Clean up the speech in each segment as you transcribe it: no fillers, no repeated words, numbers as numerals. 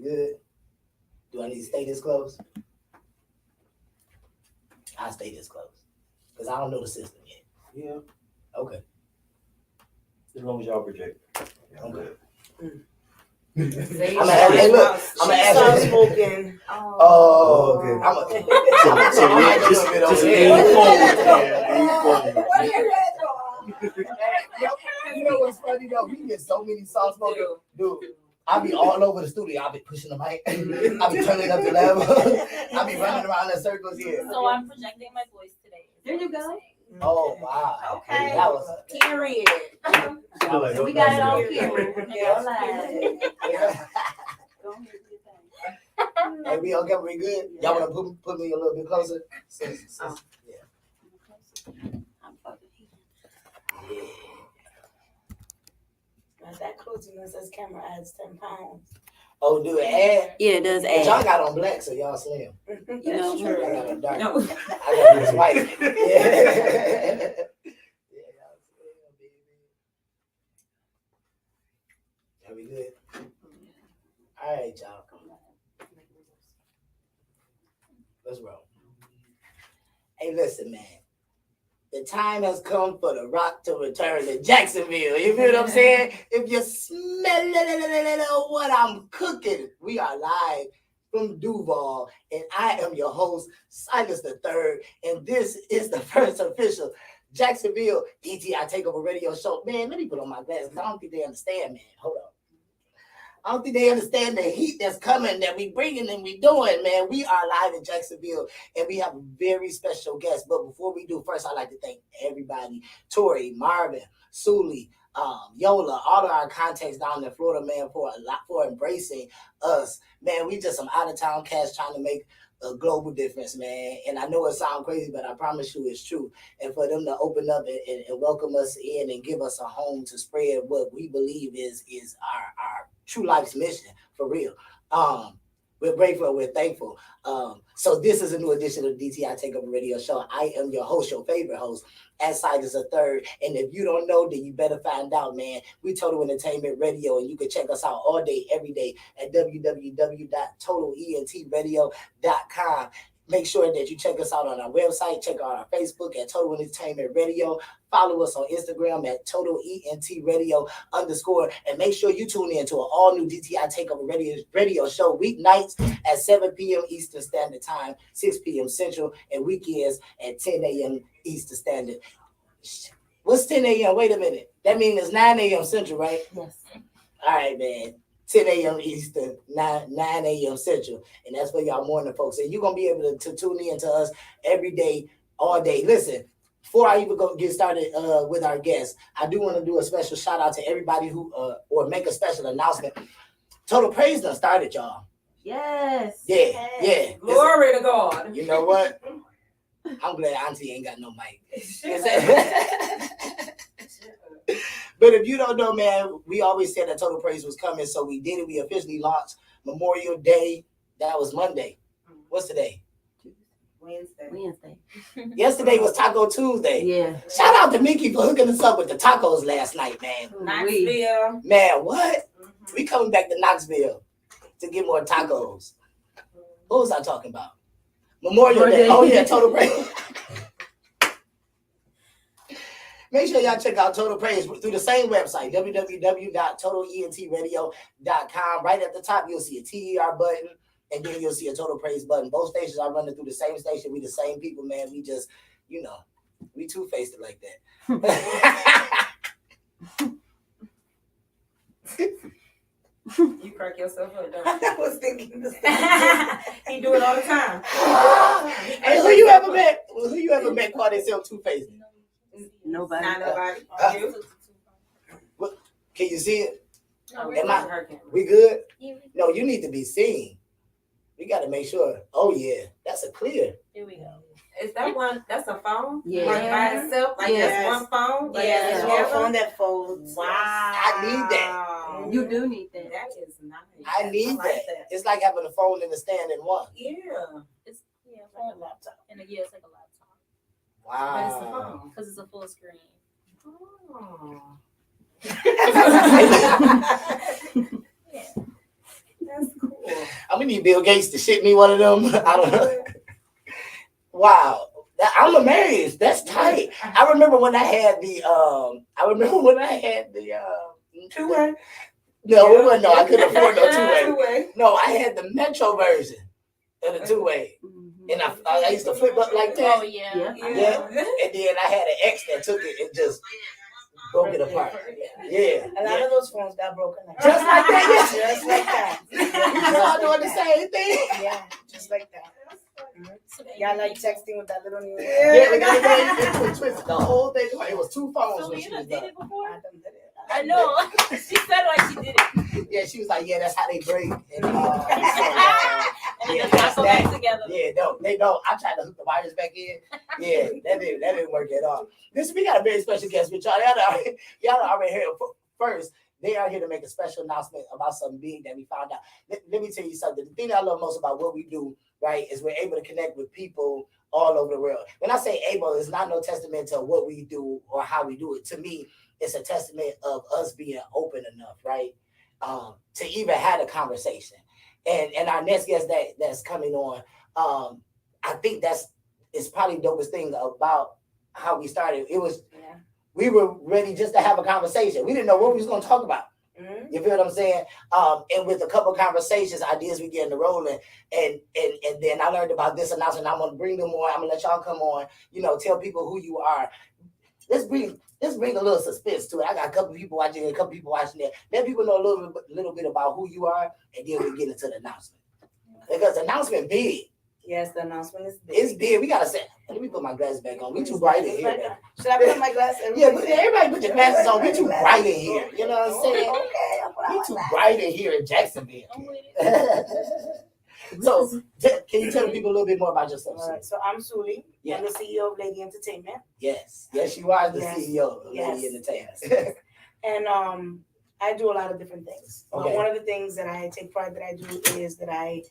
Good. Do I need to stay this close? I'll stay this close. Because I don't know the system yet. Yeah, Okay. as long as y'all project. I'm good. I'm hey, look, I'm gonna ask you. smoking. Oh, okay. I'm a little bit over here. You know what's funny though? We get so many soft smoking. Dude, I be all over the studio. I be pushing the mic. I be turning up the level. I be running around in circles here. So I'm projecting my voice today. There you go. Oh wow. Okay. That was Period. So we got it on camera. Yeah. Hey, we okay? We good? Y'all wanna put me a little bit closer? Yeah. That close, you know, says camera adds 10 pounds. Oh, do it add? Yeah, it does But y'all add. got on black, so y'all slim. You know, I got on dark. no. I got this white. Yeah. Are we good? All right, y'all. Let's roll. Hey, listen, man. The time has come for the Rock to return to Jacksonville. You feel what I'm saying? If you smell what I'm cooking, we are live from Duval, and I am your host, Silas III, and this is the first official Jacksonville DTI Takeover radio show. Man, let me put on my glasses because I don't think they understand, man. Hold on. I don't think they understand the heat that's coming, that we bringing and we doing, man. We are live in Jacksonville, and we have a very special guest. But before we do, first I'd like to thank everybody: Tori, Marvin, Suly, Yola, all of our contacts down in Florida, man, for embracing us, man. We just some out of town cats trying to make a global difference, man. And I know it sounds crazy, but I promise you it's true. And for them to open up and welcome us in and give us a home to spread what we believe is our true life's mission, for real. We're grateful, we're thankful. So this is a new edition of DTI Takeover Radio Show. I am your host, your favorite host, as Silas III. And if you don't know, then you better find out, man. We Total Entertainment Radio, and you can check us out all day, every day at www.totalentradio.com. Make sure that you check us out on our website. Check out our Facebook at Total Entertainment Radio. Follow us on Instagram at Total ENT Radio _ and make sure you tune in to an all-new DTI Takeover radio show weeknights at 7 p.m. Eastern Standard Time, 6 p.m. Central, and weekends at 10 a.m. Eastern Standard. What's 10 a.m.? Wait a minute. That means it's 9 a.m. Central, right? Yes. All right, man. 10 a.m. Eastern, 9 a.m. Central. And that's for y'all morning folks. And you're going to be able to tune in to us every day, all day. Listen, before I even get started with our guests, I do want to do a special shout out to everybody who, or make a special announcement. Total Praise done started, y'all. Yes. Yeah. Glory to God. You know what? I'm glad Auntie ain't got no mic. But if you don't know, man, we always said that Total Praise was coming, so we did it. We officially launched Memorial Day. That was Monday. What's today? Wednesday. Yesterday was Taco Tuesday. Yeah. Shout out to Mickey for hooking us up with the tacos last night, man. Knoxville. Man, what? We coming back to Knoxville to get more tacos. What was I talking about? Memorial Day. Oh, yeah, Total Praise. Make sure y'all check out Total Praise through the same website, www.totalentradio.com. Right at the top, you'll see a TER button, and then you'll see a Total Praise button. Both stations are running through the same station. We the same people, man. We just, we two-faced it like that. You crack yourself up, don't you? I was thinking the same. He do it all the time. Hey, who you ever met call themselves two-faced? Nobody. Not nobody. Can you see it? No, We good? No, you need to be seen. We got to make sure. Oh, yeah. That's a clear. Here we go. Is that one? That's a phone? Yeah. Like by itself? Like Yes. that's one phone? Like Yeah. that's One one phone that folds. Wow. I need that. You do need that. That is nice. I need like that. It's like having a phone and a stand in one. Yeah. It's like a laptop. And it's like a laptop. Wow. But it's a phone. Because it's a full screen. Oh. Yeah. That's cool. I'm gonna need Bill Gates to ship me one of them. I don't know. Wow. I'm amazed. That's tight. I remember when I had the Two-way. No, it wasn't. No, I couldn't afford no two-way. Two-way. No, I had the Metro version of the two-way. And I used to flip up like that. Oh yeah. Yeah. And then I had an X that took it and just broke it apart. Yeah. A lot of those phones got broken. Just like that. Just like that. We all doing the same thing. Yeah, just like that. Y'all like texting with that little new. Yeah, it was twisted. The whole thing. It was two phones So when you she done was did done. it before? I done did it. I know. She said like she did it. Yeah, she was like, yeah, that's how they break. And And yeah, just got back together. yeah, no, they don't. I tried to hook the wires back in. Yeah, that didn't work at all. Listen, we got a very special guest with y'all. Y'all already heard first. They are here to make a special announcement about something big that we found out. Let me tell you something. The thing that I love most about what we do, right, is we're able to connect with people all over the world. When I say able, it's not no testament to what we do or how we do it. To me, it's a testament of us being open enough, right, to even have a conversation. And our next guest that's coming on, I think it's probably the dopest thing about how we started. It was we were ready just to have a conversation. We didn't know what we was going to talk about. Mm-hmm. You feel what I'm saying? And with a couple of conversations, ideas we get in the rolling, and then I learned about this announcement. I'm gonna bring them on. I'm gonna let y'all come on. Tell people who you are. Let's bring a little suspense to it. I got a couple people watching it, a couple people watching it. Let people know a little bit about who you are, and then we get into the announcement. Because the announcement big. Yes, the announcement is big. It's big. We gotta say. Let me put my glasses back on. We too bright in here. Man. Should I put on my glasses? Yeah, but everybody put your glasses on. We too bright in here. You know what I'm saying? Okay, I'll put on We my too glasses. bright in here in Jacksonville. I'm with it. So, can you tell the people a little bit more about yourself? All right, so I'm Suly. Yeah. I'm the CEO of Lady Entertainment. Yes, you are the Yes. CEO of Yes. Lady Entertainment. Yes. And I do a lot of different things. Okay. But one of the things that I take pride that I do is that I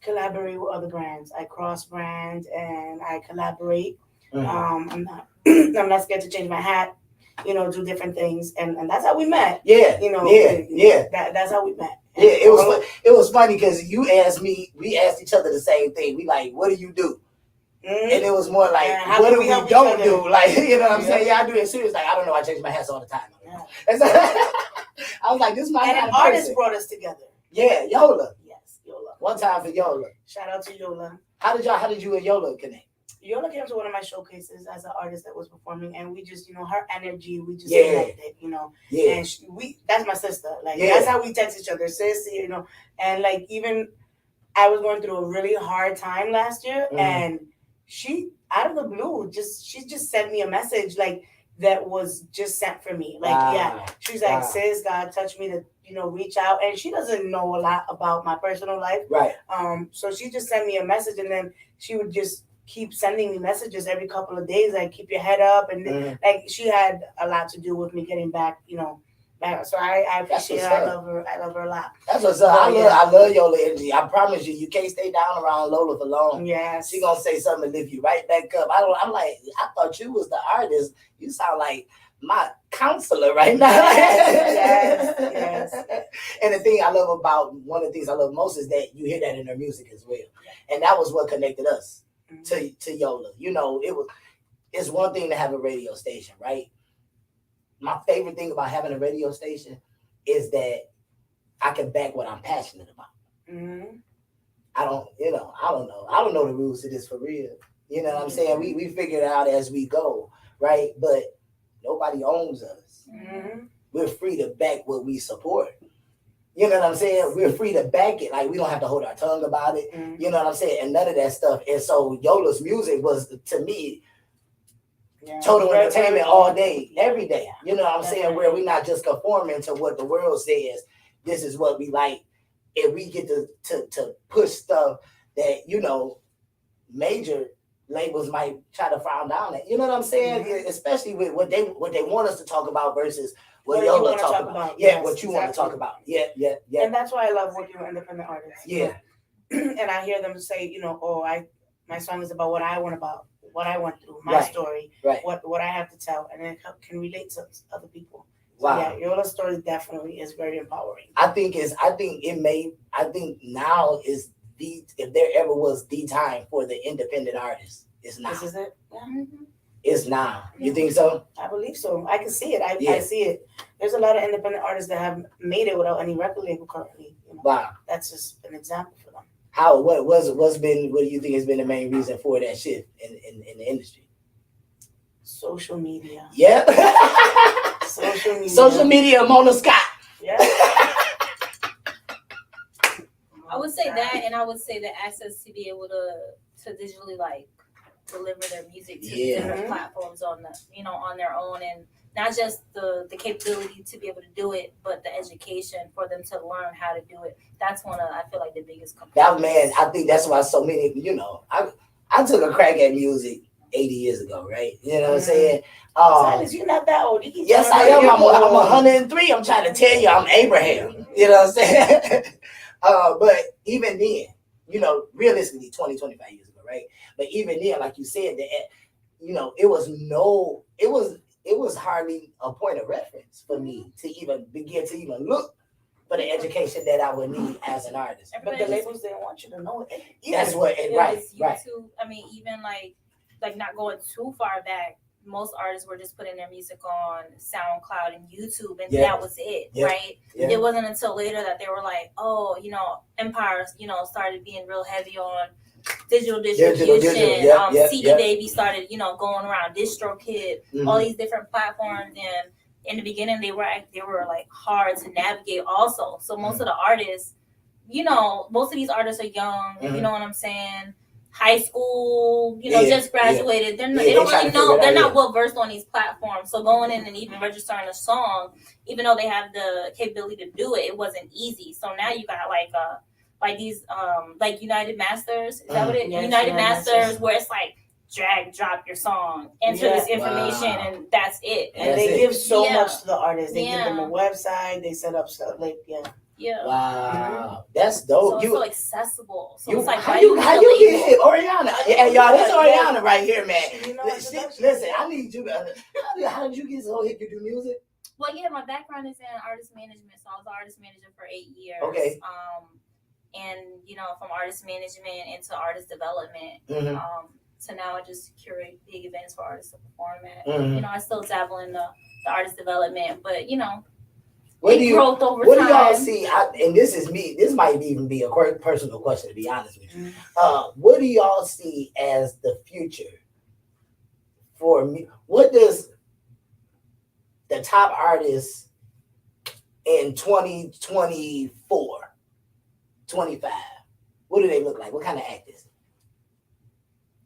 collaborate with other brands. I cross brand and I collaborate. Mhm. I'm not scared to change my hat, do different things, and that's how we met. Yeah, yeah. That's how we met. Yeah, it was funny because you asked me, we asked each other the same thing. We like, what do you do? Mm-hmm. And it was more like, Yeah, how what do do we we help each don't other? do? Like, you know what I'm Yeah. saying? Yeah, I do it serious. Like, I don't know, I change my hats all the time. Yeah. And so, I was like, this is my And kind an of artist person. brought us together. Yeah, Yola. Yes, Yola. One time for Yola. Shout out to Yola. How did you and Yola connect? Yola came to one of my showcases as an artist that was performing, and we just, her energy, we just Yeah. connected, Yeah. And that's my sister. Like, Yeah. that's how we text each other, sis, And like, even I was going through a really hard time last year, Mhm. and she, out of the blue, she just sent me a message like that was just sent for me. Like, Wow. yeah, she's like, Wow. sis, God touched me to, reach out, and she doesn't know a lot about my personal life. Right. So she just sent me a message, and then she would just keep sending me messages every couple of days, like, keep your head up, and Mhm. like, she had a lot to do with me getting back, back. So I appreciate her. what's I love her a lot. That's what's up. Oh, yeah. I love Yola energy. I promise you can't stay down around Lola for long. Yes. She gonna say something and lift you right back up. I'm like, I thought you was the artist. You sound like my counselor right now. Yes. And one of the things I love most is that you hear that in her music as well. And that was what connected us to Yola. It's one thing to have a radio station, right? My favorite thing about having a radio station is that I can back what I'm passionate about. Mm-hmm. I don't know the rules to this for real. You know what I'm saying? We figure it out as we go, right? But nobody owns us. Mm-hmm. We're free to back what we support. You know what I'm saying? We're free to back it. Like, we don't have to hold our tongue about it. Mm-hmm. You know what I'm saying? And none of that stuff. And so Yola's music was, to me, total entertainment all day, every day. You know what I'm saying? Where we're not just conforming to what the world says. This is what we like. And we get to push stuff that, major labels might try to frown down at. You know what I'm saying? Mm-hmm. Especially with what they want us to talk about versus what you Yola wanna talk talk about. Yes, what you want to talk about. Yeah. And that's why I love working with independent artists. Yeah. And I hear them say, my song is about what I went through, my story, Right. what I have to tell, and it can relate to other people. Wow. Yeah, Yola's story definitely is very empowering. I think now is if there ever was the time for the independent artist, it's now. This is it. Yeah. It's now. You think so? I believe so. I can see it. I Yeah. see it. There's a lot of independent artists that have made it without any record label currently. You know, Wow. that's just an example for them. What do you think has been the main reason for that shift in the industry? Social media. Yeah. Social media. Social media, Mona Scott. Yeah. I would say that, and I would say the access to be able to digitally like deliver their music to different platforms on their own, and not just the capability to be able to do it, but the education for them to learn how to do it. That's one of, I feel like, the biggest components. That man, I think that's why so many, I took a crack at music 80 years ago, right? You know what I'm saying? Silas, you're not that old. Yes, I am. I'm 103. I'm trying to tell you, I'm Abraham. You know what I'm saying? But even then, realistically, 25 years ago, right? But even then, like you said, it was hardly a point of reference for me to even begin to even look for the education that I would need as an artist. But the labels didn't want you to know it. That's what, It right, was right. YouTube. I mean, even like not going too far back, most artists were just putting their music on SoundCloud and YouTube, and that was it, right? Yeah. It wasn't until later that they were like, oh, Empire, started being real heavy on digital distribution. CD Baby started, going around, DistroKid, all these different platforms, and in the beginning they were like hard to navigate also. So most of the artists, most of these artists are young, you know what I'm saying? High school, just graduated. They don't really know. They're not well versed on these platforms. So going in and even registering a song, even though they have the capability to do it, it wasn't easy. So now you got like these like United Masters. Is that what it is? United Masters, where it's like drag, drop your song, enter this information, and that's it. And they give so much to the artists. They give them a website. They set up stuff Yeah. Wow, that's dope. So it's so accessible. So it's like, how you get hit, Oriana? Yeah, y'all, this Oriana right here, man. Listen, I need you. How did you get so hip to do music? Well, yeah, my background is in artist management, so I was an artist manager for 8 years. Okay. And from artist management into artist development. So now I just curate big events for artists to perform at. I still dabble in the artist development, but What do y'all time. see? And this is me. This might even be a personal question, to be honest with you. What do y'all see as the future for me? What does the top artists in 2024, 25? What do they look like? What kind of act is it?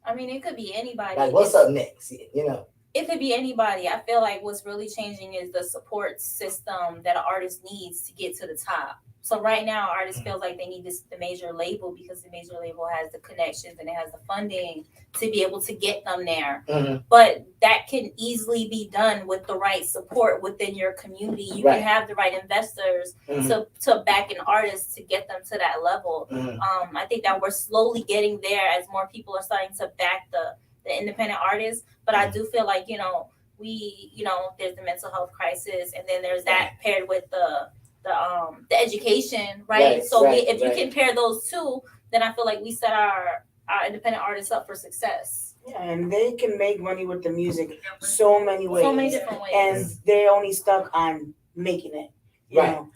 I mean, it could be anybody. Like, what's up next? It could be anybody. I feel like what's really changing is the support system that an artist needs to get to the top. So right now, artists feel like they need the major label, because the major label has the connections and it has the funding to be able to get them there. But that can easily be done with the right support within your community. You can have the right investors to back an artist to get them to that level. I think that we're slowly getting there as more people are starting to back the independent artists. But I do feel like, there's the mental health crisis, and then there's that paired with the education, right? If you can pair those two, then I feel like we set our independent artists up for success. Yeah, and they can make money with the music so many ways. So many different ways. And they're only stuck on making it. You know?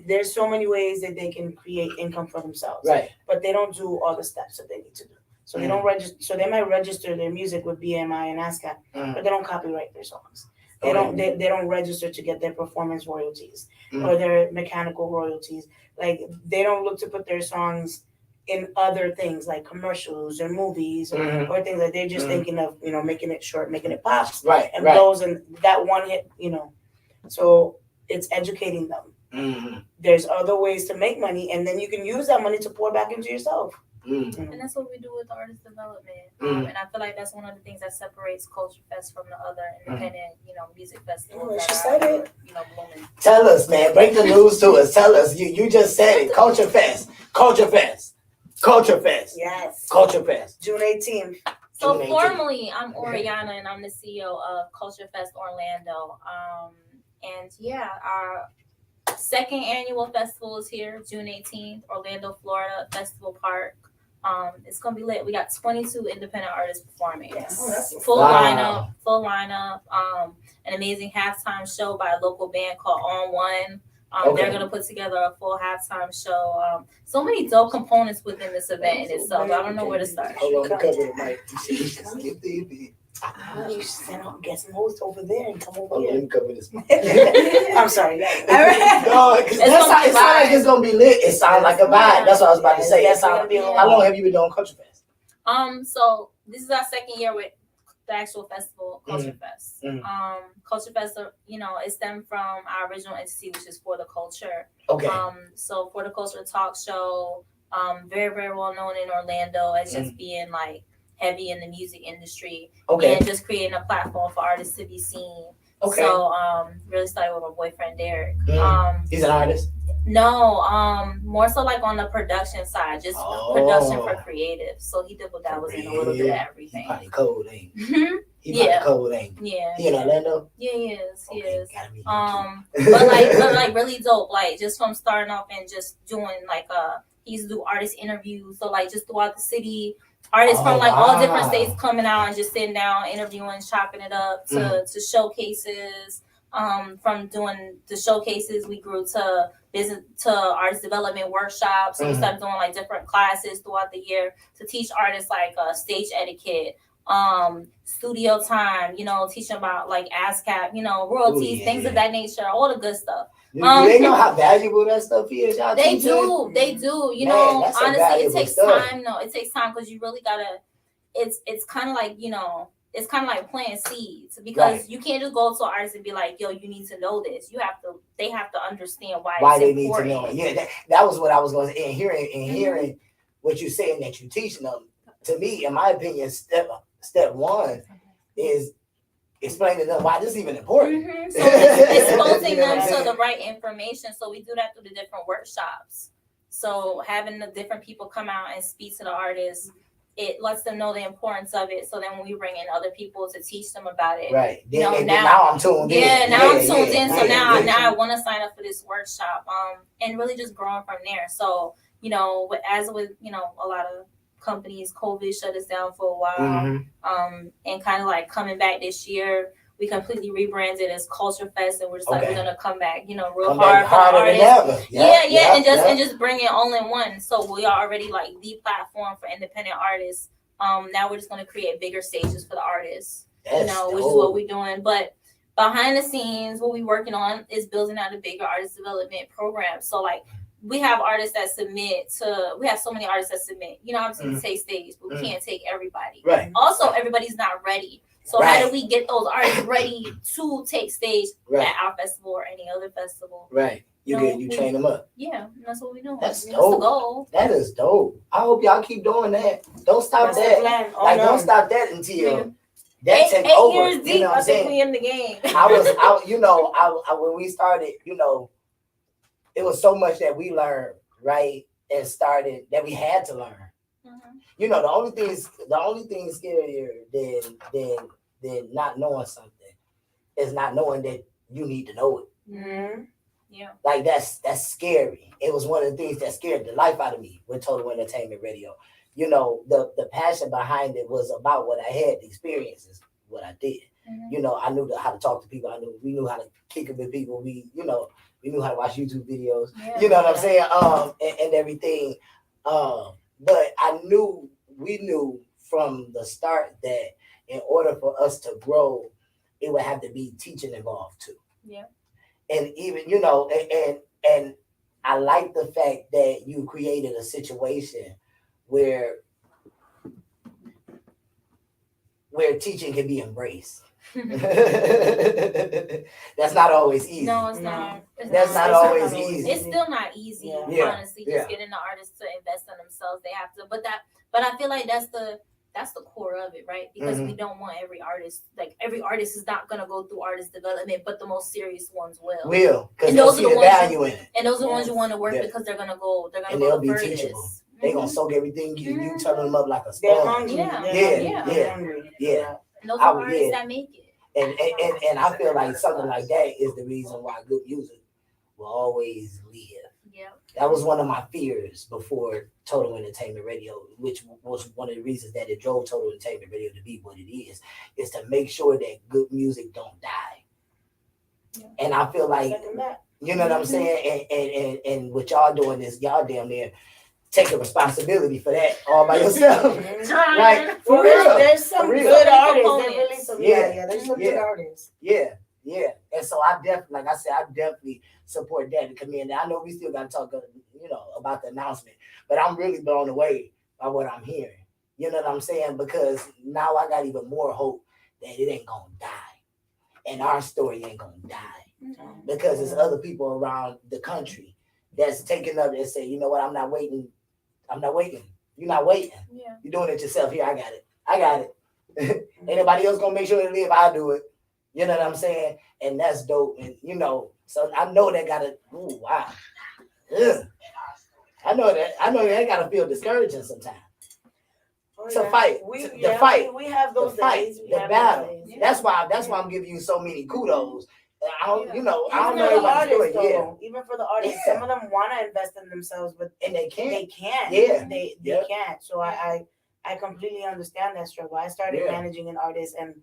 There's so many ways that they can create income for themselves. Right. But they don't do all the steps that they need to do. So they don't register. So they might register their music with BMI and ASCAP, but they don't copyright their songs. They don't register to get their performance royalties or their mechanical royalties. Like, they don't look to put their songs in other things like commercials or movies or things like they're just thinking of, making it short, making it pop. And blows and that one hit, So it's educating them. There's other ways to make money, and then you can use that money to pour back into yourself. And that's what we do with artist development. And I feel like that's one of the things that separates Culture Fest from the other independent, music festivals that are, blooming. Tell us, man. Break the news to us. Tell us. You just said it. Culture Fest. Culture Fest. Culture Fest. Yes. Culture Fest. June 18th. So formally, I'm Oriana, and I'm the CEO of Culture Fest Orlando. And yeah, our second annual festival is here, June 18th, Orlando, Florida, Festival Park. It's gonna be lit. We got 22 independent artists performing. Yes. Full Wow. lineup. An amazing halftime show by a local band called On One. Okay. They're gonna put together a full halftime show. So many dope components within this event in itself. I don't know where to start. Hold on, cover the mic. Skip the event. You stand up, get some host over there and come over Hold on, let here. me cover this mic. I'm sorry. No, 'cause it sounds like it's gonna be lit. It sounds like a vibe. That's what I was about to say. It sound, how long have you been doing Culture Fest? So this is our second year with the actual festival, Culture Fest. Culture Fest, it stemmed from our original entity, which is For the Culture. Okay. So For the Culture talk show, very, very well known in Orlando as just being like heavy in the music industry. Okay. And just creating a platform for artists to be seen. Okay. So really started with my boyfriend Derek. He's an artist? No, more so like on the production side, just production for creative. So he dabbles in a little bit of everything. He probably cold, ain't he? Mhm. He probably cold, ain't he? Yeah. He in Orlando? Yeah, he is. He is. Gotta be But like really dope. Like just from starting off and just doing like he used to do artist interviews. So like just throughout the city, artists from like all different states coming out and just sitting down, interviewing, chopping it up to showcases. From doing the showcases, we grew to business to artist development workshops. So we started doing like different classes throughout the year to teach artists like stage etiquette, studio time, teaching about like ASCAP, royalties, things of that nature, all the good stuff. Do they know how valuable that stuff is? Y'all They teaching? do. They do. That's some Honestly, it valuable takes stuff. time. No, it takes time because you really gotta. It's kind of like it's kind of like planting seeds because you can't just go to an artist and be like, "Yo, you need to know this." They have to understand why it's they important. need to know it. Yeah, that was what I was going to say. And hearing what you're saying that you're teaching them, to me, in my opinion, step one is explaining to them why this is even important. So it's exposing them to the right information. So we do that through the different workshops. So having the different people come out and speak to the artists, it lets them know the importance of it. So then when we bring in other people to teach them about it, right? Now I'm tuned in. Yeah, now I'm tuned in. So now I want to sign up for this workshop. And really just growing from there. So as with a lot of companies, COVID shut us down for a while. And kind of like coming back this year, we completely rebranded as Culture Fest, and we're just like we're gonna come back, real hard for the artists. And just bring it all in one. So we are already like the platform for independent artists. Now we're just gonna create bigger stages for the artists. Which is what we're doing. But behind the scenes, what we're working on is building out a bigger artist development program. So like we have artists that submit we have so many artists that submit. Obviously we take stage, but we can't take everybody. Right. Also, everybody's not ready. So how do we get those artists ready to take stage at our festival or any other festival? Right. You train them up. Yeah, that's what we're doing. That's the dope. goal. That is dope. I hope y'all keep doing that. Don't stop that. Don't stop that until that take over. 8 years deep, I think we in the game. When we started, it was so much that we learned, right? And started that we had to learn. The only thing scarier than not knowing something is not knowing that you need to know it. Yeah. Like that's scary. It was one of the things that scared the life out of me with Total Entertainment Radio. The passion behind it was about what I had, the experiences, what I did. I knew how to talk to people. We knew how to kick it with people. We knew how to watch YouTube videos. You know what I'm saying? And everything. But we knew from the start that in order for us to grow, it would have to be teaching involved too. Yeah. And even, and I like the fact that you created a situation where teaching can be embraced. That's not always easy. No, it's not. That's not always easy. It's still not easy, honestly. Just getting the artists to invest in themselves. They have to, but I feel like that's the core of it, right? Because we don't want every artist is not gonna go through artist development, but the most serious ones will. Because they'll see the value in it. And those are the ones you want to work because they're gonna go be teachable. They're gonna soak everything you turn them up like a sponge. Yeah. And those are artists that make it. And I feel like something like that is the reason why good music will always live. Yeah. That was one of my fears before Total Entertainment Radio, which was one of the reasons that it drove Total Entertainment Radio to be what it is to make sure that good music don't die. Yeah. And I feel like, you know what I'm saying? And what y'all doing is y'all damn near taking responsibility for that all by yourself. Like, for real. There's some good artists. There's really some, there's some good artists. Yeah. And so I definitely, like I said, I definitely support that and commend that. I know we still got to talk, about the announcement, but I'm really blown away by what I'm hearing. You know what I'm saying? Because now I got even more hope that it ain't going to die. And our story ain't going to die. Because there's other people around the country that's taking up and say, you know what, I'm not waiting. You're not waiting. Yeah. You're doing it yourself. Here, I got it. Anybody else gonna make sure they live, I'll do it. You know what I'm saying? And that's dope. And so I know they gotta, wow. Ugh. I know they gotta feel discouraging sometimes. To fight. We have those days. The battle. Yeah. That's why I'm giving you so many kudos. I don't know everybody's story. Yeah. Even for the artists, some of them want to invest in themselves, but they can't. They can't. Yeah. They can't. So I completely understand that struggle. I started managing an artist, and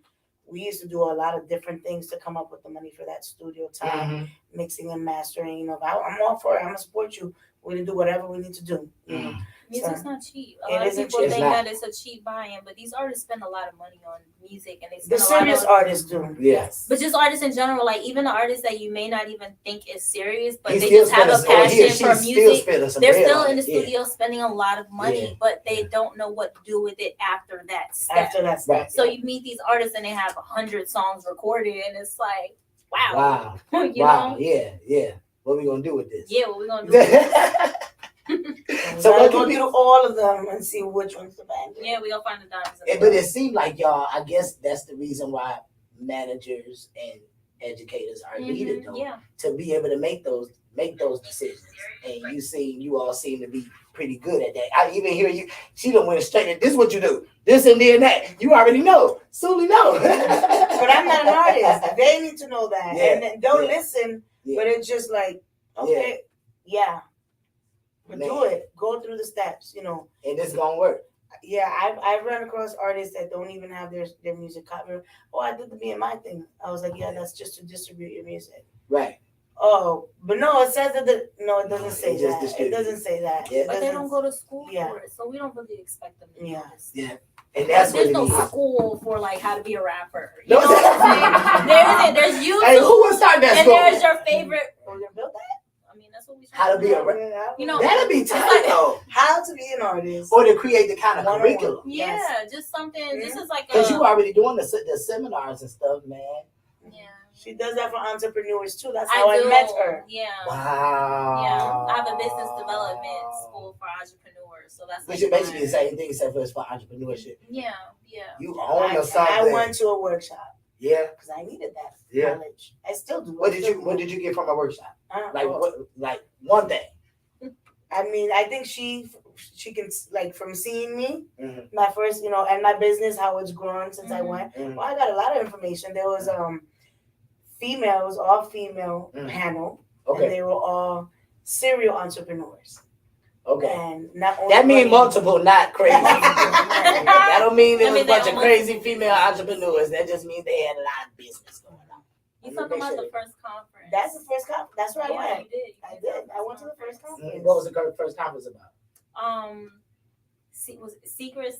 we used to do a lot of different things to come up with the money for that studio time, mixing and mastering. I'm all for it. I'm gonna support you. We're gonna do whatever we need to do. Music's not cheap. A lot of people think that it's a cheap buy-in, but these artists spend a lot of money on music, and they spend the serious artists do. Yes, but just artists in general, like even the artists that you may not even think is serious, but they just have a passion for music. They're still in the studio spending a lot of money, but they don't know what to do with it after that step. Right. So you meet these artists and they have 100 songs recorded, and it's like, wow. you know? Yeah. What are we gonna do with this? Yeah, what we gonna do with this? So we'll go through all of them and see which one's the best. Yeah, we gonna find the diamonds. But it seemed like y'all, I guess that's the reason why managers and educators are needed though, to be able to make those decisions. And you all seem to be pretty good at that. I even hear you. She done went straight. This is what you do. This and then that. You already know. Suly know. But I'm not an artist. They need to know that, and they'll listen. But it's just like, okay, but do it. Go through the steps, And it's gonna work. Yeah, I've run across artists that don't even have their music covered. Oh, I did the BMI thing. I was like, that's just to distribute your music. Right. Oh, but no, it says that it doesn't say that. It doesn't say that. Yeah. But they don't go to school for it, so we don't really expect them to do this. Yeah. And that's there's no is. School for like how to be a rapper. You know what I'm saying? There's YouTube. Hey, who would start that and school? There's your favorite. We're gonna build that. I mean, that's what we. How to be a rapper. That'd be tight though. How to be an artist, or to create the kind of curriculum. Yeah, just something. This is like because you already doing the seminars and stuff, man. Yeah. She does that for entrepreneurs too. That's how I met her. Yeah. Wow. Yeah. I have a business development school for entrepreneurs, so that's. Which is basically the same thing except for it's for entrepreneurship. Yeah. You own something. I went to a workshop. Yeah. Because I needed that knowledge. I still do. What did you get from a workshop? Like one thing. I mean, I think she can, like, from seeing me, my first, and my business, how it's grown since I went. Well, I got a lot of information. There was all female panel, and they were all serial entrepreneurs. Okay. And not only that means multiple, not crazy. That don't mean there was a bunch of crazy female entrepreneurs. That just means they had a lot of business going on. You talking about the first conference? That's the first conference. That's where I went. You did. I did. I went to the first conference. What was the first conference about? Was secrets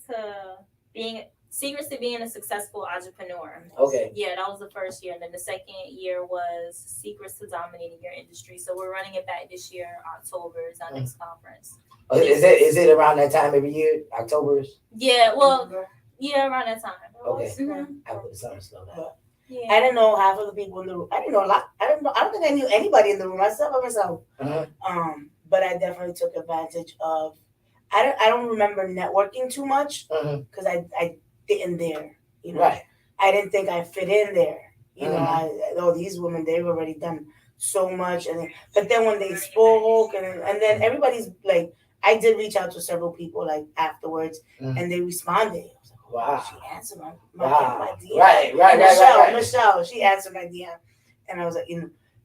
to being a successful entrepreneur. Okay. Yeah, that was the first year, and then the second year was secrets to dominating your industry. So we're running it back this year. October is our next conference. Oh, is it around that time every year? October's? Yeah. Well. Yeah, around that time. Okay. I put something slow down. Yeah. I didn't know half of the people in the room. I didn't know a lot. I don't think I knew anybody in the room. Myself. But I definitely took advantage of. I don't remember networking too much because I didn't there. Right. I didn't think I fit in there. These women, they've already done so much, but then when they spoke and then everybody's like, I did reach out to several people like afterwards, and they responded. I was like, Wow. She answered my Wow. DM. Right. Michelle, she answered my DM. And I was like,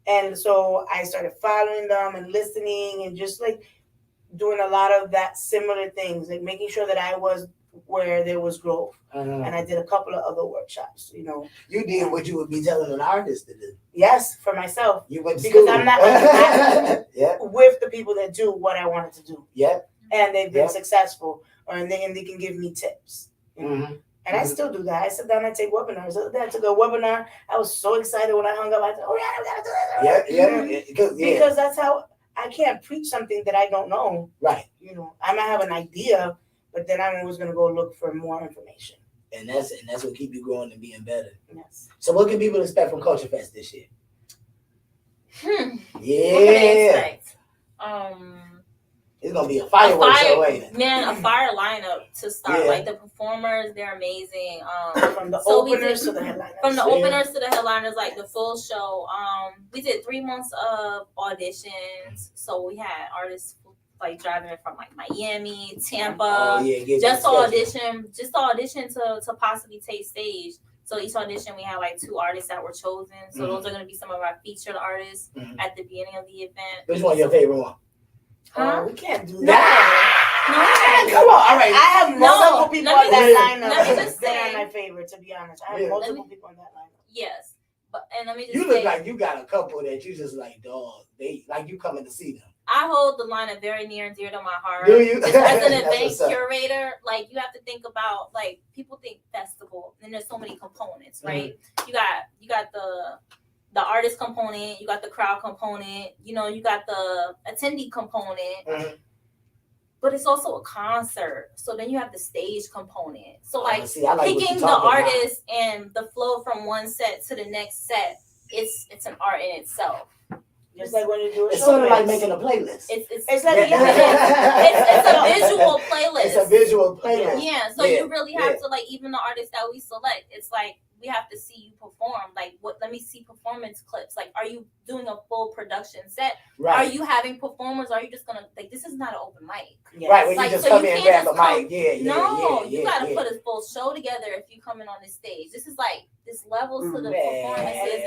and so I started following them and listening and just like doing a lot of that similar things, like making sure that I was where there was growth. And I did a couple of other workshops, You did what you would be telling an artist to do. Yes, for myself. You went to because school. I'm not with the people that do what I wanted to do. Yep. And they've been successful, and they can give me tips. Mm-hmm. And I still do that. I sit down and take webinars. I took a webinar. I was so excited when I hung up. I said, "Oh yeah, we gotta do that." Because that's how I can't preach something that I don't know. Right. I might have an idea, but then I'm always gonna go look for more information. And that's what keep you growing and being better. Yes. So what can people expect from Culture Fest this year? Yeah. Yeah. What can they expect? It's gonna be a fireworks show, ain't it? Man, a fire lineup to start. Yeah. Like the performers, they're amazing. From the openers to the headliners. From the openers to the headliners, like the full show. We did 3 months of auditions. So we had artists like driving from like Miami, Tampa, just to audition to possibly take stage. So each audition we had like 2 artists that were chosen. So those are gonna be some of our featured artists at the beginning of the event. Which one your favorite one? We can't do No. that. No. Come on. All right. I have multiple people on that lineup. Let me just They are say, my favorite, to be honest. I have multiple people on that lineup. yes. And let me just You say, look like you got a couple that you just like, dog. They like you coming to see them. I hold the lineup very near and dear to my heart. Do you? Just as an That's event what's up. curator, like you have to think about like people think festival, and there's so many components, right? You got the artist component, you got the crowd component, you got the attendee component. But it's also a concert, so then you have the stage component. So like picking the artist and the flow from one set to the next set, it's an art in itself. Just like when you do a It's show sort of like mix. making a playlist. It's like It's a visual playlist. It's a visual playlist. Yeah, so you really have to like even the artists that we select. It's like we have to see you perform. Like let me see performance clips. Like, are you doing a full production set? Right. Are you having performers? Are you just gonna like this is not an open mic? Yes. Right, when Like, you just so come you in and can't grab a just mic. You gotta put a full show together if you come in on this stage. This is like this levels to the performances,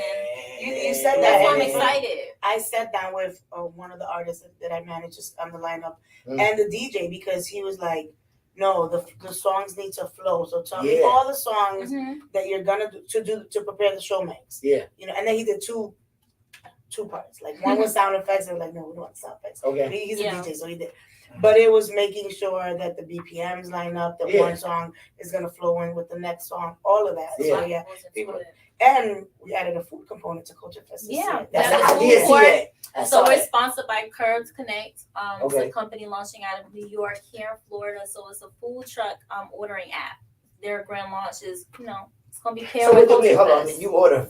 and You said that's that. why I'm excited. I sat down with one of the artists that I managed on the lineup and the DJ because he was like, no, the songs need to flow. So tell me all the songs that you're gonna do to prepare the show mix. Yeah. And then he did two parts. Like one was sound effects, and like no, we don't want sound effects. Okay. He's a DJ, so he did. But it was making sure that the BPMs line up, that one song is gonna flow in with the next song, all of that. So people. And we added a food component to Culture Fest. Yeah, So we're sponsored by Curbs Connect. It's a company launching out of New York, here in Florida. So it's a food truck ordering app. Their grand launch is, it's gonna be paired with Culture hold on. Fest. You order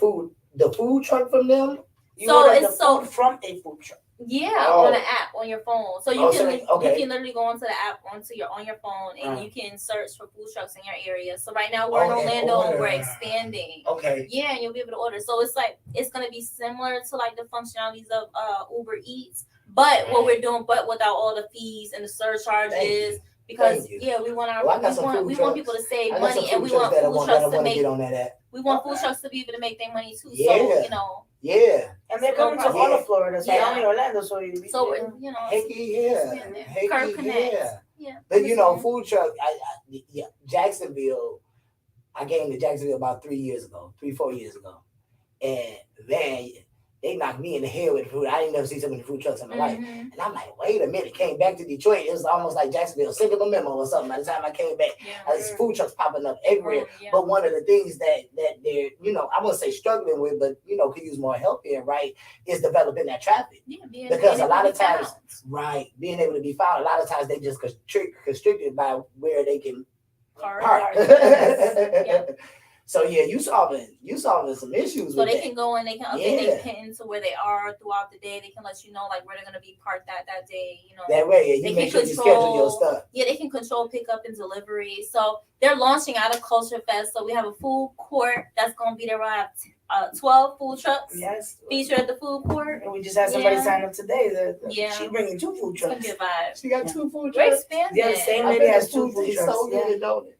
the food truck from them? Food from a food truck. Yeah, on an app on your phone. So you can literally go onto the app on your phone and you can search for food trucks in your area. So right now we're in Orlando and we're expanding. Okay. Yeah, and you'll be able to order. So it's like it's gonna be similar to like the functionalities of Uber Eats, but what we're doing, but without all the fees and the surcharges. Because we want people to save money, and we want food trucks to make. We want food trucks to be able to make their money too. Yeah. So Yeah. And they're coming to all of Florida, so only Orlando. So Curb Connect. Yeah. But food truck. Jacksonville. I came to Jacksonville about 3 years ago, 4 years ago, and man, they knocked me in the head with food. I didn't never see so many food trucks in my life. And I'm like, wait a minute. Came back to Detroit. It was almost like Jacksonville, sent them a memo or something. By the time I came back, there's food trucks popping up everywhere. But one of the things that they're, I wouldn't say struggling with, but, could use more help in, right, is developing that traffic. Yeah, because a lot of times, being able to be found, a lot of times they just constricted by where they can park. So you solving some issues. So they can go and they can update their pin to where they are throughout the day. They can let you know like where they're gonna be parked that day. That way, you make sure you schedule your stuff. Yeah, they can control pickup and delivery. So they're launching out of Culture Fest. So we have a food court that's gonna be there. We'll have 12 food trucks. Yes. Featured at the food court. And we just had somebody sign up today. She's bringing 2 food trucks. It's gonna be a vibe. She got 2 food trucks. We're expanding. Yeah, the same lady has 2 food trucks. So good, don't it?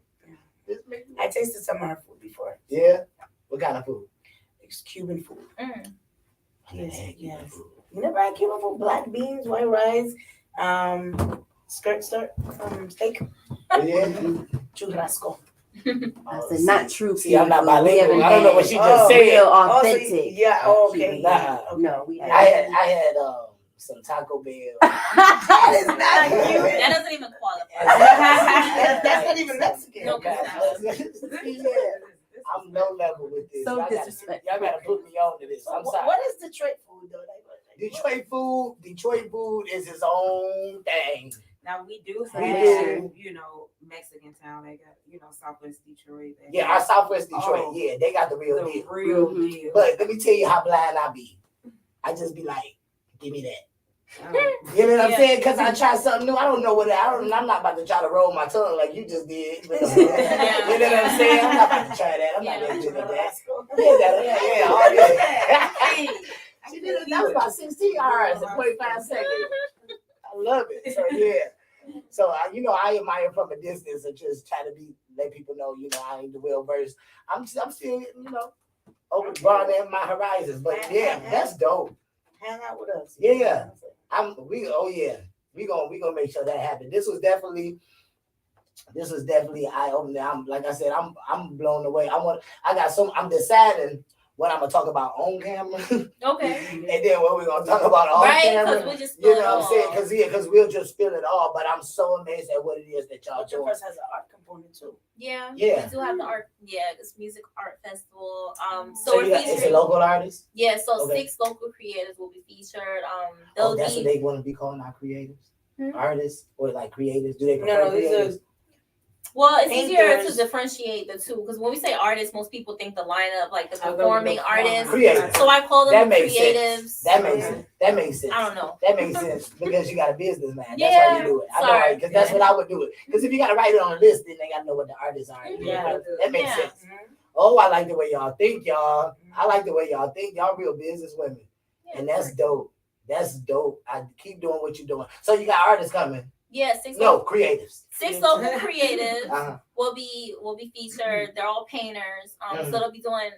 I tasted some of her food before. Yeah. What kind of food? It's Cuban food. Mm. Yes, Cuban yes. food. You never had Cuban food? Black beans, white rice, skirt, steak, Oh, yeah. churrasco. I said not true. See, I'm not Cuban food. We bilingual. haven't I don't know what had she just said. real Oh, so authentic. yeah. Oh, okay. Nah. No, we I haven't. had some Taco Bell. That is not cute. That doesn't even qualify. That's not even Mexican. No, Yeah. I'm low level with this. So y'all disrespectful. gotta put me on to this. I'm sorry. What is Detroit food though? Detroit food is its own thing. Now we do We have, do. Mexican town. They got, Southwest Detroit. They Yeah, have our Southwest Detroit. Oh. Yeah, they got the real the deal. real Mhm. deal. But let me tell you how blind I be. I just be like, give me that. Um, You know what I'm Yeah. saying? Because I try something new. I don't know I'm not about to try to roll my tongue like you just did. But, you know what I'm saying? I'm not about to try that. I'm not Yeah. going to do that. Yeah. Oh, yeah. She did it. That was about 16 hours and 45 seconds. I love it. So, yeah. So, I admire from a distance and just try to let people know, I ain't the well versed. I'm still, open, broadening my horizons. But, yeah, that's dope. Hang out with us. Yeah. We gonna make sure that happens. This was definitely eye opening. I'm blown away. I'm deciding what I'm gonna talk about on camera, Okay. and then what we're gonna talk about off Right, camera. because we just You spill it know what I'm all. saying? Because we'll just spill it all. But I'm so amazed at what it is that y'all Culture doing. Fest has an art component too. Yeah. Yeah. We do have the art. Yeah, this music art festival. So So we're it's a featuring. local artist. Yeah, so Okay. 6 local creators will be featured. Oh, They'll that's what be. they want to be calling our creators, Hmm? artists, or like creators. Do they No, prefer these creators? Well, it's easier to Painters. differentiate the two because when we say artists, most people think the lineup, like the Of the performing performers. artists. Creators. So I call them That makes creatives. sense. That makes sense. I don't know. That makes sense because you got a business, man. That's Yeah, why you do it. I know, sorry. because that's what I would do it. Because if you got to write it on a list, then they got to know what the artists are. Yeah. That makes Yeah. sense. Oh, I like the way y'all think, y'all. I like the way y'all think. Y'all real business women. Yeah, And that's dope. That's dope. I keep doing what you're doing. So you got artists coming. Yeah, 6 No, creatives. 6 local creatives Uh-huh. will be featured. They're all painters. So they'll be doing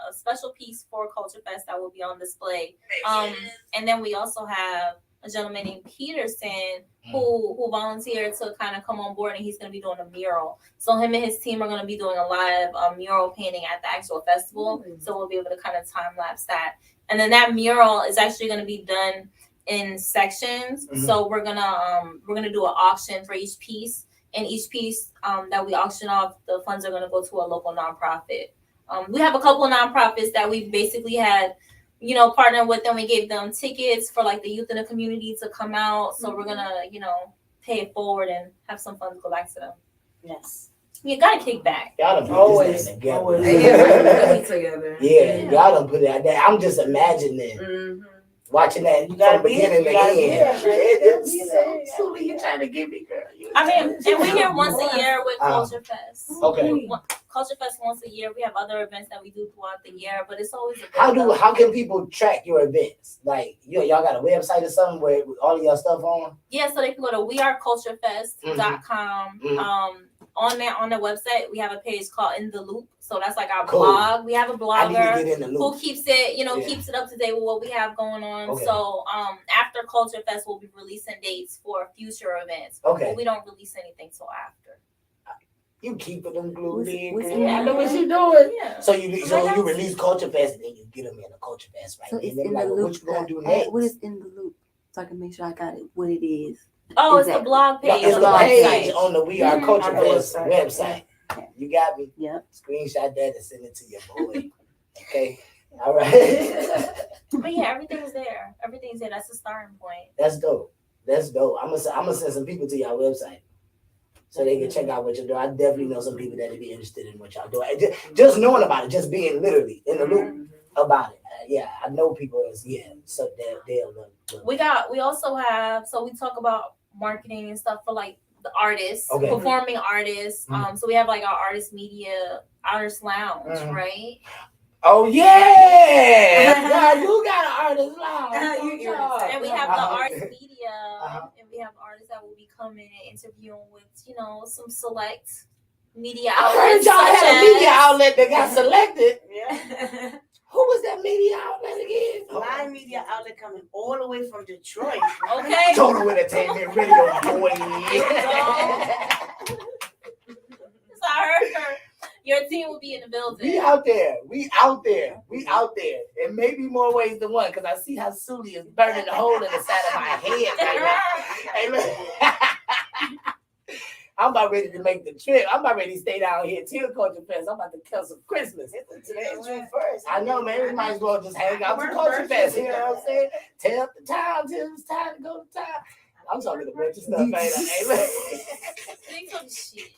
a special piece for Culture Fest that will be on display. And then we also have a gentleman named Peterson who volunteered to kind of come on board, and he's going to be doing a mural. So him and his team are going to be doing a live mural painting at the actual festival. So we'll be able to kind of time lapse that. And then that mural is actually going to be done in sections. So we're gonna do an auction for each piece, and each piece that we auction off, the funds are gonna go to a local nonprofit. We have a couple of nonprofits that we basically had, partner with them. We gave them tickets for like the youth in the community to come out. So we're gonna, pay it forward and have some funds go back to them. Yes. You gotta kick back. Y'all done put Always. this thing together. Always. They together. Yeah, y'all done put it out there. I'm just imagining watching that You gotta from be beginning to there. You gotta be end. there, man. You gotta be there. Suly, you trying to get me, girl. I mean, and we're here once a year with Culture Fest. Okay. Culture Fest once a year. We have other events that we do throughout the year, but it's always a How can people track your events? Like y'all got a website or something where all of your stuff on? Yeah, so they can go to weareculturefest.com. On the website, we have a page called In the Loop. So that's like our blog. We have a I need to blogger get in the loop. who keeps it, keeps it up to date with what we have going on. Okay. So after Culture Fest, we'll be releasing dates for future events. Okay. But we don't release anything till after. You keeping them glued in, what's girl. in I know what there? you doing. Yeah. So you release Culture Fest and then you get them in the Culture Fest, right? So And it's then in like, the well, loop. what you gonna do next? What is in the loop? So I can make sure I got it. What it is. Oh, it's the Exactly. blog No, page. it's on the the page website. on the We Are Mhm. Culture On the Fest website. website. You got me? Yep. Screenshot that and send it to your boy. Okay? All right. But yeah, everything's there. Everything's there. That's the starting point. That's dope. I'm gonna send some people to your website so they can check out what you're doing. I definitely know some people that would be interested in what y'all doing. And just knowing about it, just being literally in the loop about it. Yeah, I know people so they'll look. We also have, so we talk about marketing and stuff for like the artists, Okay. performing artists. So we have like our artist media, artist lounge, Mhm. right? Oh yeah! Girl, you got an artist lounge. You irritated. And we have the Uh-huh. artist media, Uh-huh. and we have artists that will be coming and interviewing with, some select media I heard outlets. y'all such had a media as- outlet that got selected. Yeah. Who was that media outlet again? Live media outlet coming all the way from Detroit. Okay. Total Entertainment Radio, boy. So I heard your team will be in the building. We out there. We out there. We out there. And maybe more ways than one, because I see how Suly is burning the hole in the side of my head right now. Hey, look. I'm about ready to make the trip. I'm about ready to stay down here till Culture Fest. I'm about to cancel Christmas. Today's June 1st. I know, man. We might as well just hang out to Culture Fest. You know what I'm saying? Tell the time till it's time to go to town. I'm talking a bunch of stuff, ain't I? Hey, look. Think of shit.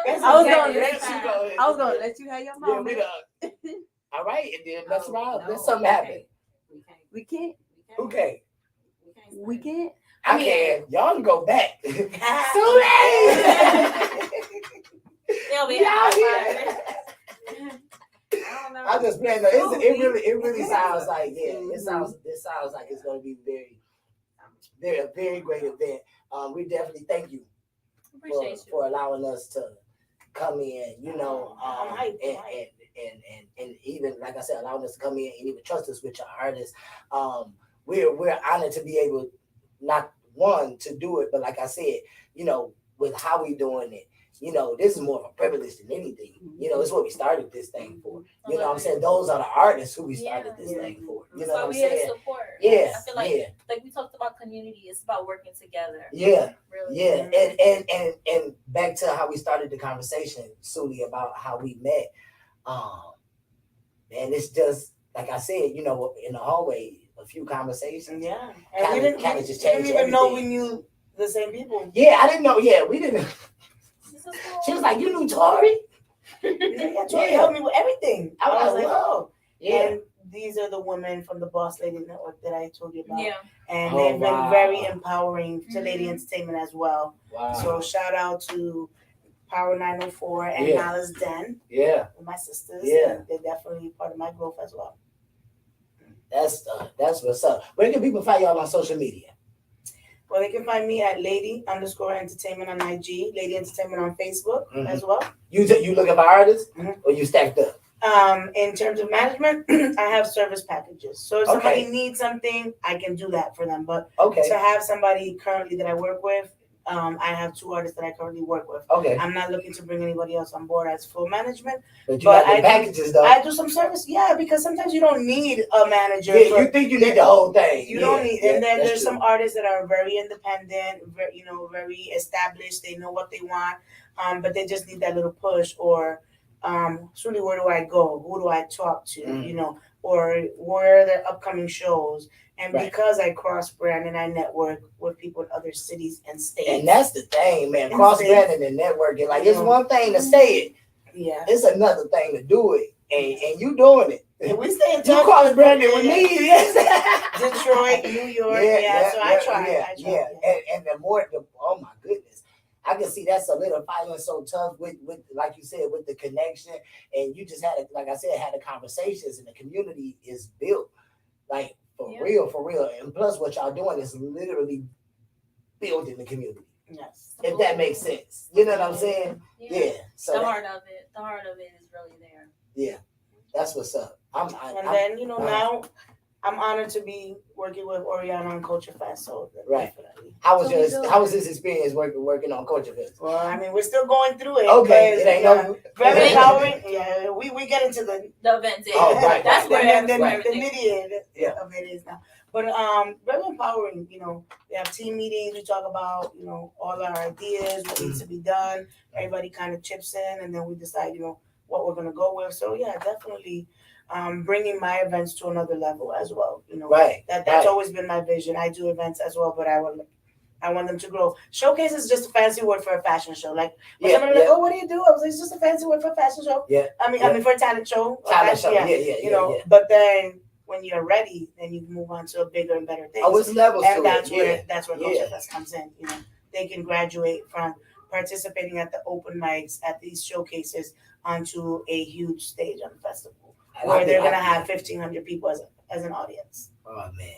That's I was okay. gonna There let she you. go. I was gonna let you have your Yeah, moment. we done. All right, and then mess around. No, Let something happen. We can't. We can't. Okay. We can't. I can. Y'all can go back. Suly! They'll be We out here. here. I don't know. I just playing. It really sounds like it sounds like it's going to be a very great event. We definitely thank you Appreciate you. for allowing us to come in. You know, I'm hyped, I'm hyped. and even like I said, allowing us to come in and even trust us with your artists. We're honored to be able, not one to do it, but like I said, you know, with how we doing it. You know, this is more of a privilege than anything. You know, it's what we started this thing for. You know what I'm saying? Those are the artists who we started this thing for. You know So what I'm we here to saying? support. Yeah, I feel like yeah, like we talked about community. It's about working together. yeah, Really. yeah. And back to how we started the conversation, Suly, about how we met. And it's just like I said, you know, in the hallway, a few conversations. Yeah. And we Kinda just didn't changed even know we everything. knew the same people. Yeah, I didn't know. Yeah, we didn't. This is cool. She was like, "You knew Tori?" Yeah, Tori helped me with everything. I was like, oh. Yeah. And these are the women from the Boss Lady Network that I told you about. Yeah. And Oh, they've wow. been very empowering to Lady Mhm. Entertainment as well. Wow. So shout out to Power 904 and Yeah. Nala's Den Yeah, with my sisters. Yeah. And they're definitely part of my growth as well. that's what's up. Where can people find y'all on social media? Well, they can find me at Lady_Entertainment on IG, Lady Entertainment on Facebook Mhm. as well. You looking for artists, Mhm. or you stacked up? In terms of management, I have service packages. So if somebody Okay. needs something, I can do that for them. But Okay, to have somebody currently that I work with, I have 2 artists that I currently work with. okay. I'm not looking to bring anybody else on board as full management. But you but got the I do- packages though. I do some service, yeah, because sometimes you don't need a manager. Yeah, for- you think you need the whole thing. you Yeah, don't need, yeah, and then that's there's true. some artists that are very independent, very established. They know what they want, but they just need that little push. Or, Suly, where do I go? Who do I talk to? Mm. You know, or where are the upcoming shows? And Right. because I cross brand and I network with people in other cities and states, And that's the thing, man. In Cross states. branding and networking. Like, it's Yeah. one thing to say it, yeah, it's another thing to do it, and you doing it. and we stay in You touch. cross branding with me, yes. Detroit, New York, so I try. Yeah. And oh my goodness, I can see that solidifying so tough with like you said, with the connection, and you just had like I said, had the conversations, and the community is built, like for real. And plus, what y'all doing is literally building the community. Yes. If that makes sense, you know what I'm saying? Yeah. So The that- heart of it is really there. that's what's up. And then now I'm honored to be working with Oriana on Culture Fest. So Right. definitely. how was this experience working on Culture Fest? Well, I mean, we're still going through it. Okay, but, it ain't yeah, no. very empowering. Yeah, we get into the The event day. Oh, right, That's right, where the everything. nitty Yeah. of it is now. But very empowering. You know, we have team meetings. We talk about all our ideas, what needs to be done. Everybody kind of chips in, and then we decide what we're gonna go with. So yeah, definitely. Bringing my events to another level as well. Right. That's always been my vision. I do events as well, but I want them to grow. Showcase is just a fancy word for a fashion show. Like when somebody like, oh, what do you do? I was like, it's just a fancy word for a fashion show. Yeah. I mean for a talent show. Talent show. Yeah. Yeah. But then when you're ready, then you move on to a bigger and better thing. Oh, it's levels to And that's it. where Culture Fest comes in. They can graduate from participating at the open mics at these showcases onto a huge stage on the festival. Where they're gonna have 1,500 people as an audience. Oh man.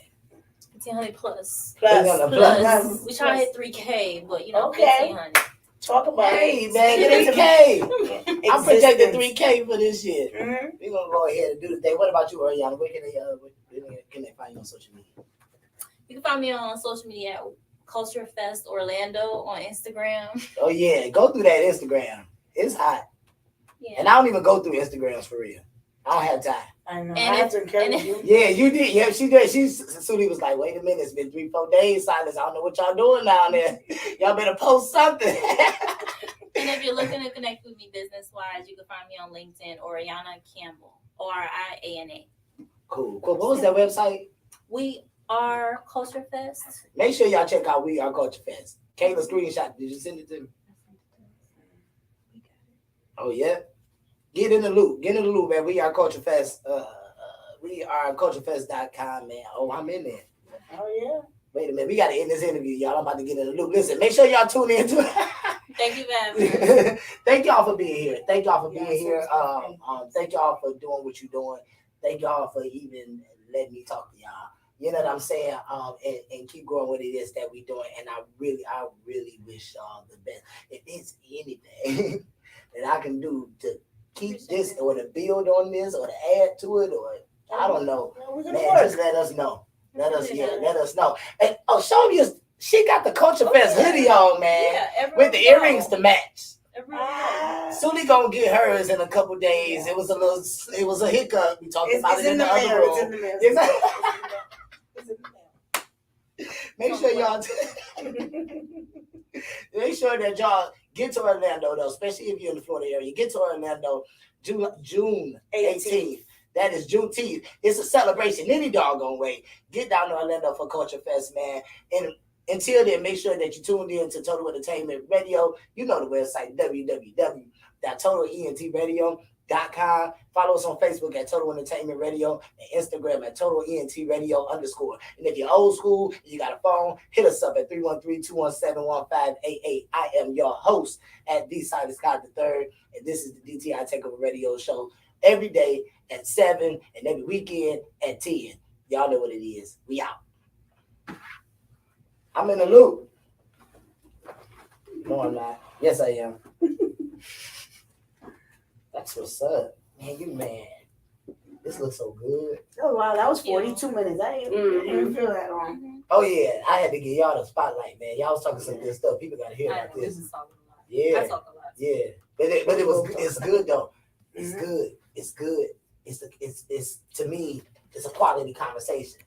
1,500 plus. Plus. Plus. We try to hit 3K, but Okay. 1,500. Talk about Hey, it. man, Get into 3K. I'm projecting existence. 3K for this year. Mm-hmm. We're gonna go ahead and do the thing. What about you, Ariana? Where can they find you on social media? You can find me on social media at Culture Fest Orlando on Instagram. Oh yeah, go through that Instagram. It's hot. Yeah. And I don't even go through Instagrams for real. I don't have time. I know. And I have to encourage you. Yeah, you did. Yeah, she did. Suly was like, wait a minute, it's been 3-4 days, Silas. I don't know what y'all doing down there. Y'all better post something. And if you're looking to connect with me business-wise, you can find me on LinkedIn, Oriana Campbell, Oriana. Cool. What was that website? We are Culture Fest. Make sure y'all check out We Are Culture Fest. Kayla screenshot. Did you send it to me? Oh yeah. Get in the loop, man. We Are Culture Fest. We are culturefest.com, man. Oh, I'm in there. Oh yeah. Wait a minute, we gotta end this interview, y'all. I'm about to get in the loop. Listen, make sure y'all tune in to Thank you for having me. Thank y'all for being here. Thank y'all for being Yes, here. it's Thank y'all for doing what you're doing. Thank y'all for even letting me talk to y'all. You know what I'm saying? And keep growing what it is that we're doing. And I really wish y'all the best. If there's anything that I can do to keep this or to build on this or to add to it or I don't know, man, just let us know. Let us know. And show me she got the Culture Fest hoodie on, man. Yeah, with the earrings to match. Everyone. Suly gonna get hers in a couple days. It was a hiccup. We talked about it in the other room. It's in the mail. It's in the mail. Make sure y'all make sure that y'all get to Orlando though, especially if you're in the Florida area. Get to Orlando June 18th. That is Juneteenth. It's a celebration any doggone way. Get down to Orlando for Culture Fest, man. And until then, make sure that you tuned in to Total Entertainment Radio. You know the website, www.totalentradio.com. Follow us on Facebook at Total Entertainment Radio and Instagram at Total ENT Radio _. And if you're old school, you got a phone, hit us up at 313-217-1588. I am your host at D. Silas Scott III, and this is the DTI Takeover Radio Show every day at 7 and every weekend at 10. Y'all know what it is. We out. I'm in the loop. No, I'm not. Yes, I am. That's what's up. Man, you mad. This looks so good. Oh wow, that was 42 minutes. I didn't feel that long. Oh yeah, I had to give y'all the spotlight, man. Y'all was talking some good stuff. People gotta hear about this. Yeah, I talk a lot. yeah. But it's good though. It's good. It's good. It's to me, it's a quality conversation.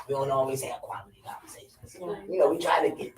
We don't always have quality conversations. You know, we try to get